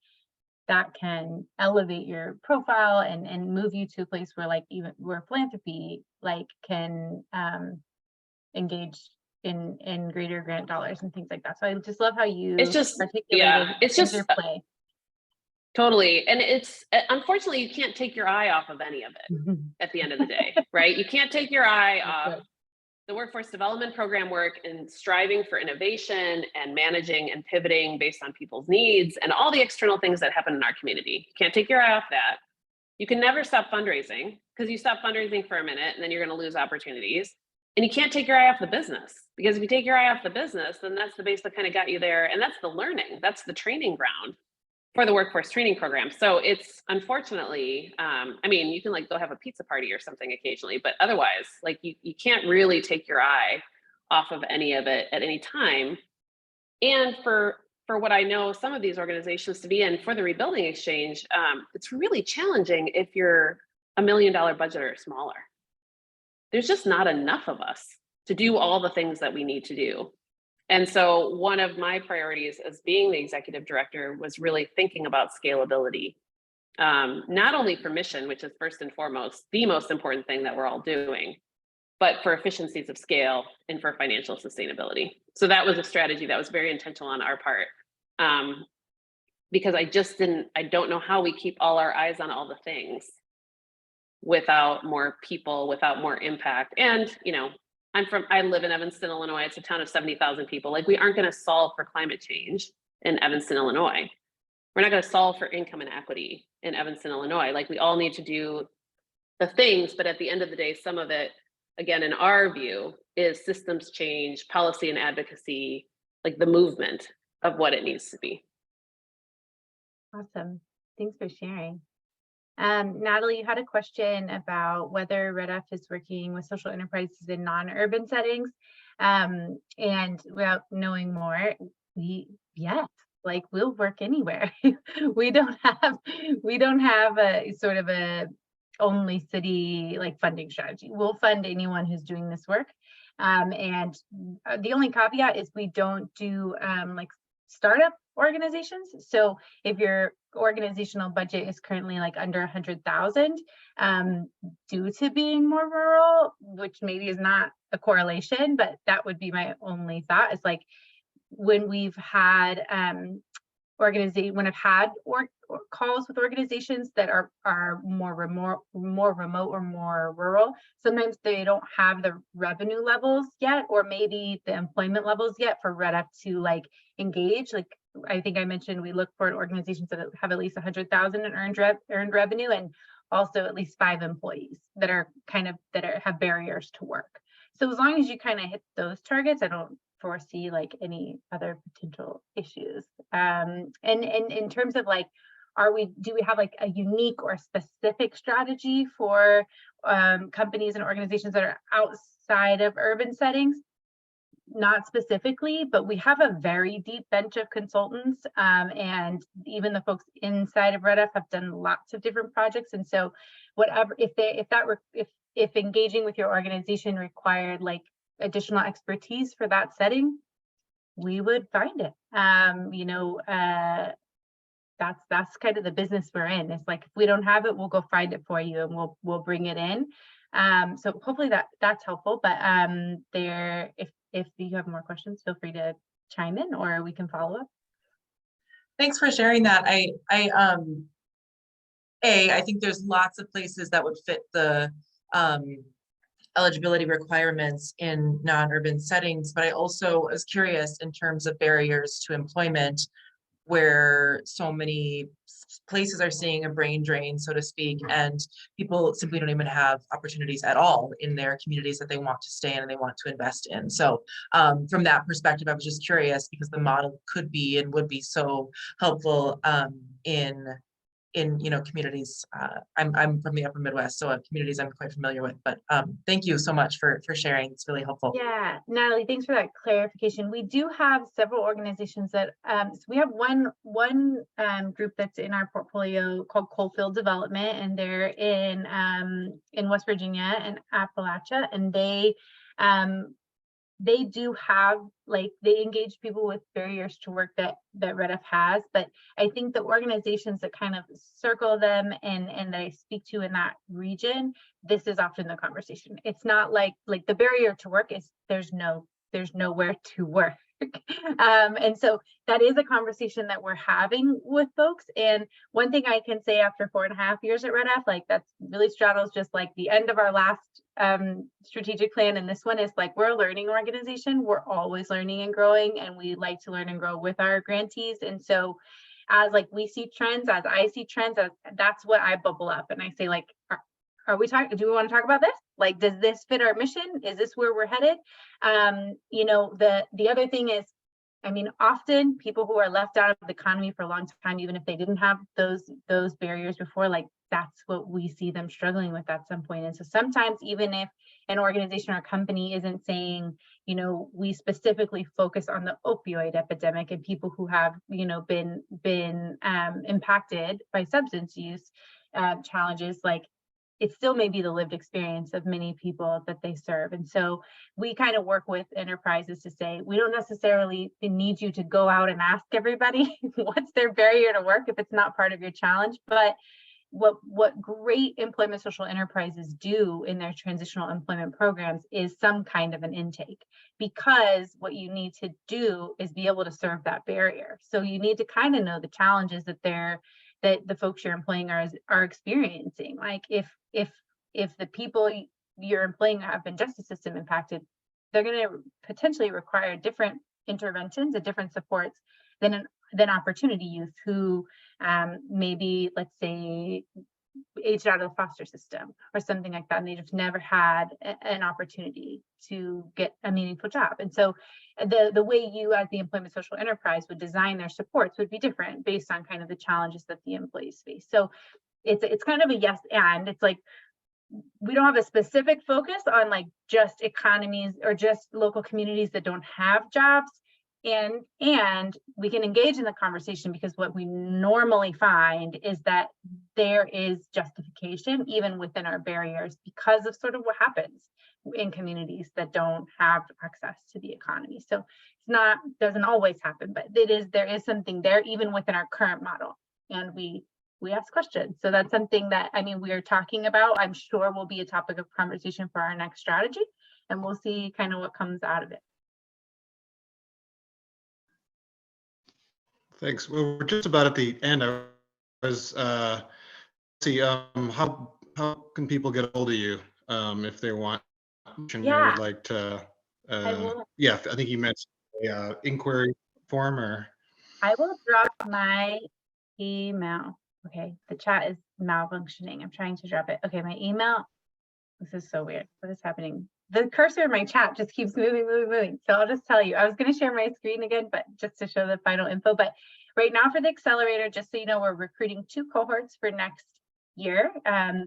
that can elevate your profile and move you to a place where like even where philanthropy like can engage in greater grant dollars and things like that. So I just love how you It's just, articulated yeah, it's just interplay. totally. And it's unfortunately, you can't take your eye off of any of it at the end of the day, right? You can't take your eye off the workforce development program work and striving for innovation and managing and pivoting based on people's needs and all the external things that happen in our community. You can't take your eye off that. You can never stop fundraising because you stop fundraising for a minute and then you're going to lose opportunities. And you can't take your eye off the business because if you take your eye off the business, then that's the base that kind of got you there. And that's the learning, that's the training ground for the workforce training program. So it's unfortunately, I mean, you can like go have a pizza party or something occasionally, but otherwise, like you can't really take your eye off of any of it at any time. And for what I know some of these organizations to be in for the Rebuilding Exchange, it's really challenging if you're $1 million budget or smaller. There's just not enough of us to do all the things that we need to do. And so one of my priorities as being the executive director was really thinking about scalability, not only for mission, which is first and foremost, the most important thing that we're all doing, but for efficiencies of scale and for financial sustainability. So that was a strategy that was very intentional on our part, because I don't know how we keep all our eyes on all the things without more people, without more impact. And, you know, I live in Evanston, Illinois. It's a town of 70,000 people. Like we aren't going to solve for climate change in Evanston, Illinois. We're not going to solve for income inequity in Evanston, Illinois. Like we all need to do the things, but at the end of the day, some of it, again, in our view, is systems change, policy and advocacy, like the movement of what it needs to be. Awesome. Thanks for sharing. Natalie, you had a question about whether Red F is working with social enterprises in non-urban settings. And without knowing more, yes, like we'll work anywhere. we don't have a sort of a only city like funding strategy. We'll fund anyone who's doing this work. And the only caveat is we don't do like startup organizations. So if your organizational budget is currently like under 100,000, due to being more rural, which maybe is not a correlation, but that would be my only thought, is like when we've had calls with organizations that are more remote or more rural, sometimes they don't have the revenue levels yet, or maybe the employment levels yet for Red F to like engage. Like I think I mentioned, we look for organizations that have at least 100,000 in earned revenue, and also at least 5 employees that have barriers to work. So as long as you kind of hit those targets, I don't foresee like any other potential issues. And in terms of like, do we have like a unique or specific strategy for companies and organizations that are outside of urban settings? Not specifically, but we have a very deep bench of consultants, and even the folks inside of Red F have done lots of different projects. And so whatever, if engaging with your organization required like additional expertise for that setting, we would find it. That's kind of the business we're in. It's like, if we don't have it, we'll go find it for you and we'll bring it in. So hopefully that's helpful. But if you have more questions, feel free to chime in or we can follow up. Thanks for sharing that. I think there's lots of places that would fit the eligibility requirements in non-urban settings, but I also was curious in terms of barriers to employment, where so many places are seeing a brain drain, so to speak, and people simply don't even have opportunities at all in their communities that they want to stay in and they want to invest in. So from that perspective, I was just curious because the model could be and would be so helpful in in, communities. I'm from the upper Midwest, so communities I'm quite familiar with, but thank you so much for sharing. It's really helpful. Yeah, Natalie, thanks for that clarification. We do have several organizations that, so we have one group that's in our portfolio called Coalfield Development, and they're in West Virginia and Appalachia, and they do have, like, they engage people with barriers to work that REDF has, but I think the organizations that kind of circle them and that I speak to in that region, this is often the conversation. It's not like the barrier to work is there's nowhere to work. And so that is a conversation that we're having with folks. And one thing I can say after 4.5 years at REDF, like, that's really straddles just like the end of our last strategic plan, and this one is like, we're a learning organization. We're always learning and growing, and we like to learn and grow with our grantees. And so as like we see trends, as I see trends, that's what I bubble up and I say, like, are we talking, do we want to talk about this? Like, does this fit our mission? Is this where we're headed? The other thing is, I mean, often people who are left out of the economy for a long time, even if they didn't have those barriers before, like, that's what we see them struggling with at some point. And so sometimes, even if an organization or company isn't saying, we specifically focus on the opioid epidemic and people who have, been impacted by substance use challenges, like, it still may be the lived experience of many people that they serve. And so we kind of work with enterprises to say, we don't necessarily need you to go out and ask everybody what's their barrier to work if it's not part of your challenge. But what great employment social enterprises do in their transitional employment programs is some kind of an intake, because what you need to do is be able to serve that barrier. So you need to kind of know the challenges that the folks you're employing are experiencing. Like, if the people you're employing have been justice system impacted, they're going to potentially require different interventions and different supports than opportunity youth who maybe, let's say, aged out of the foster system or something like that, and they just never had an opportunity to get a meaningful job. And so the way you as the employment social enterprise would design their supports would be different based on kind of the challenges that the employees face. So it's kind of a yes and. It's like, we don't have a specific focus on like just economies or just local communities that don't have jobs. And we can engage in the conversation, because what we normally find is that there is justification even within our barriers because of sort of what happens in communities that don't have access to the economy. So doesn't always happen, but there is something there even within our current model. And we ask questions. So that's something that, I mean, we are talking about, I'm sure will be a topic of conversation for our next strategy, and we'll see kind of what comes out of it. Thanks. Well, we're just about at the end. I was how can people get a hold of you if they want and you would like to? Yeah, I think you mentioned a inquiry form, or I will drop my email. Okay, the chat is malfunctioning. I'm trying to drop it. Okay, my email. This is so weird. What is happening? The cursor in my chat just keeps moving. So I'll just tell you, I was going to share my screen again, but just to show the final info. But right now for the accelerator, just so you know, we're recruiting 2 cohorts for next year.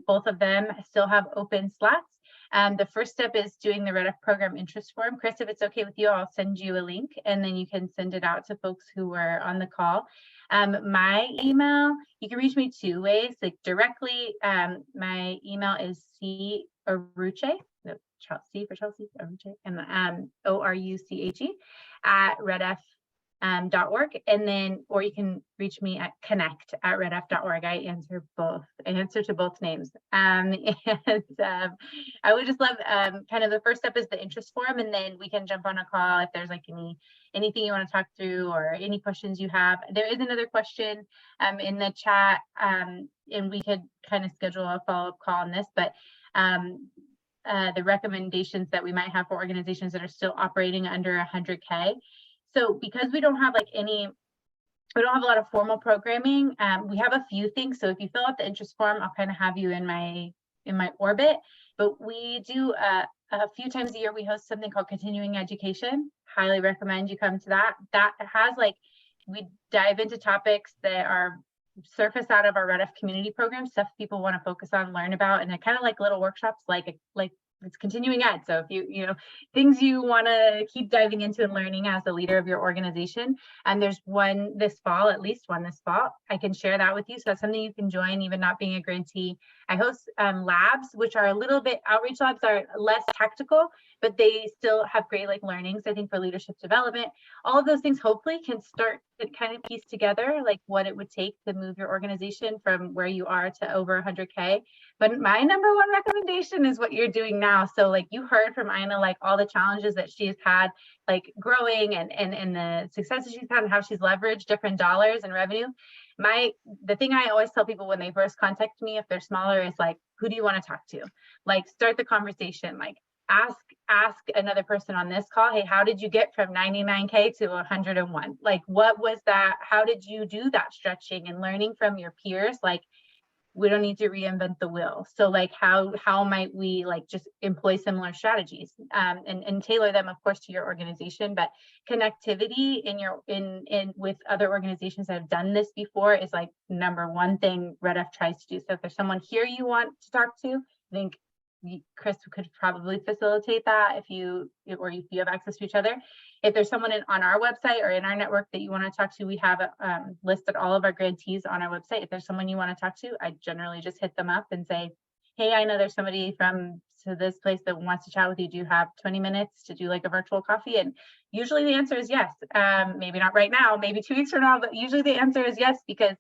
Both of them still have open slots. The first step is doing the REDF program interest form. Chris, if it's okay with you, I'll send you a link and then you can send it out to folks who are on the call. My email, you can reach me 2 ways, like directly. My email is C for Chelsea, and ORUCHE at redf.org. And then, or you can reach me at connect@redf.org. I answer to both names. And I would just love, kind of the first step is the interest form, and then we can jump on a call if there's like anything you want to talk through or any questions you have. There is another question in the chat, and we could kind of schedule a follow-up call on this, but the recommendations that we might have for organizations that are still operating under 100K. So because we don't have we don't have a lot of formal programming, we have a few things. So if you fill out the interest form, I'll kind of have you in my orbit. But we do a few times a year, we host something called Continuing Education. Highly recommend you come to that. That has we dive into topics that are surface out of our Red F community program, stuff people want to focus on, learn about, and I kind of like little workshops, like it's continuing ed. So if you know, things you want to keep diving into and learning as the leader of your organization. And there's one this fall, at least one this fall. I can share that with you. So that's something you can join, even not being a grantee. I host labs, which are a little bit, outreach labs are less tactical, but they still have great like learnings, I think, for leadership development. All of those things hopefully can start to kind of piece together like what it would take to move your organization from where you are to over 100K. But my number one recommendation is what you're doing now. So like you heard from Ina, like all the challenges that she's had, like growing and the successes she's had and how she's leveraged different dollars and revenue. The thing I always tell people when they first contact me, if they're smaller, is like, who do you want to talk to? Like start the conversation, like ask another person on this call, hey, how did you get from 99K to 101? Like, what was that? How did you do that stretching and learning from your peers? Like, we don't need to reinvent the wheel. So like, how might we like just employ similar strategies and tailor them, of course, to your organization? But connectivity in with other organizations that have done this before is like number one thing Red F tries to do. So if there's someone here you want to talk to, I think Chris could probably facilitate that if you have access to each other. If there's someone on our website or in our network that you want to talk to, we have listed all of our grantees on our website. If there's someone you want to talk to, I generally just hit them up and say, hey, I know there's somebody from this place that wants to chat with you. Do you have 20 minutes to do like a virtual coffee? And usually the answer is yes. Maybe not right now, maybe 2 weeks from now, but usually the answer is yes, because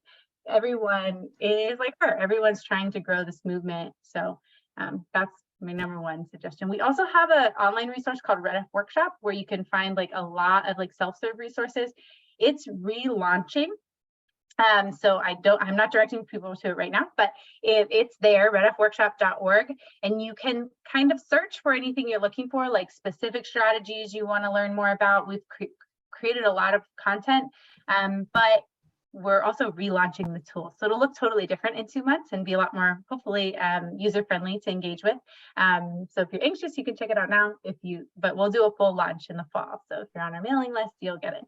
everyone is like her. Everyone's trying to grow this movement. So that's my number one suggestion. We also have an online resource called Red F Workshop where you can find like a lot of like self-serve resources. It's relaunching. So I'm not directing people to it right now, but it's there, redfworkshop.org, and you can kind of search for anything you're looking for, like specific strategies you want to learn more about. We've created a lot of content, but we're also relaunching the tool. So it'll look totally different in 2 months and be a lot more, hopefully, user-friendly to engage with. So if you're anxious, you can check it out now. But we'll do a full launch in the fall. So if you're on our mailing list, you'll get it.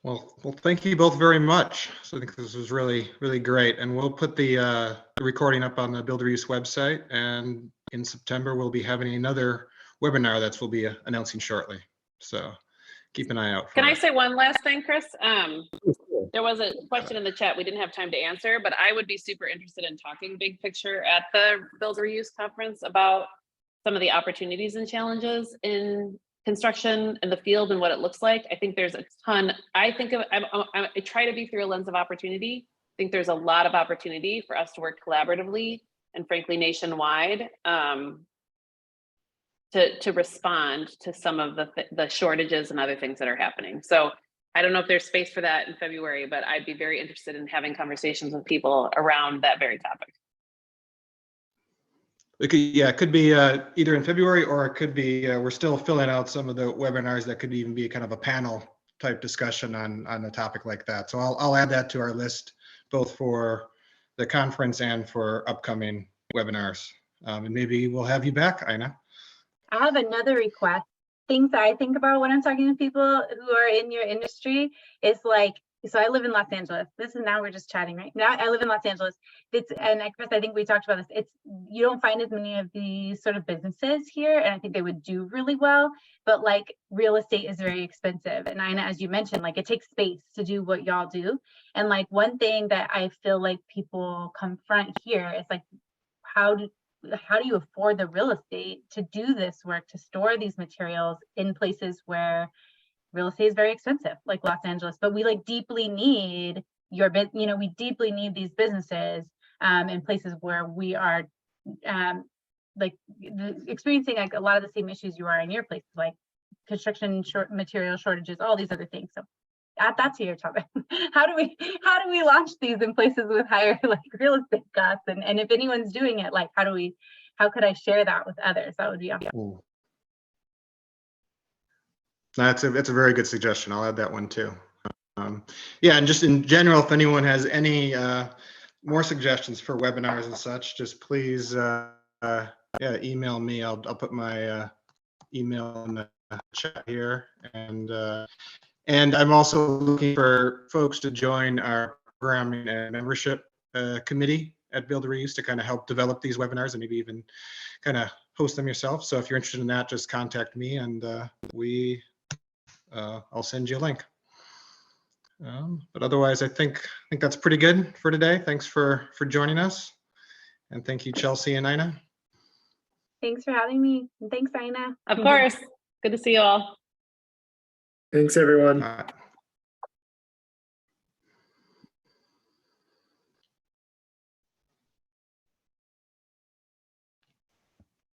Well, thank you both very much. So I think this was really, really great. And we'll put the recording up on the Build Reuse website. And in September, we'll be having another webinar that we'll be announcing shortly. So keep an eye out. Can I say one last thing, Chris? There was a question in the chat we didn't have time to answer, but I would be super interested in talking big picture at the Build Reuse conference about some of the opportunities and challenges in construction in the field and what it looks like. I think there's a ton. I try to be through a lens of opportunity. I think there's a lot of opportunity for us to work collaboratively and frankly nationwide to respond to some of the shortages and other things that are happening. So I don't know if there's space for that in February, but I'd be very interested in having conversations with people around that very topic. It could be either in February, or it could be, we're still filling out some of the webinars that could even be kind of a panel type discussion on a topic like that. So I'll add that to our list, both for the conference and for upcoming webinars. And maybe we'll have you back, Ina. I have another request. Things I think about when I'm talking to people who are in your industry is like, so I live in Los Angeles. Now we're just chatting, right? Now I live in Los Angeles. And Chris, I think we talked about this. You don't find as many of these sort of businesses here, and I think they would do really well. But like real estate is very expensive, and Ina, as you mentioned, like it takes space to do what y'all do. And like one thing that I feel like people confront here is like, how do you afford the real estate to do this work, to store these materials in places where real estate is very expensive, like Los Angeles? But we like deeply need we deeply need these businesses in places where we are experiencing like a lot of the same issues you are in your places, like construction material shortages, all these other things. So add that to your topic. How do we launch these in places with higher like real estate costs? And if anyone's doing it, like how could I share that with others? That would be awesome. That's a very good suggestion. I'll add that one too. Yeah, and just in general, if anyone has any more suggestions for webinars and such, just please email me. I'll put my email in the chat here, and And I'm also looking for folks to join our programming and membership committee at Build Reuse to kind of help develop these webinars and maybe even kind of host them yourself. So if you're interested in that, just contact me and I'll send you a link. But otherwise, I think that's pretty good for today. Thanks for joining us. And thank you, Chelsea and Ina. Thanks for having me. And thanks, Ina. Of course. Good to see you all. Thanks, everyone. Uh,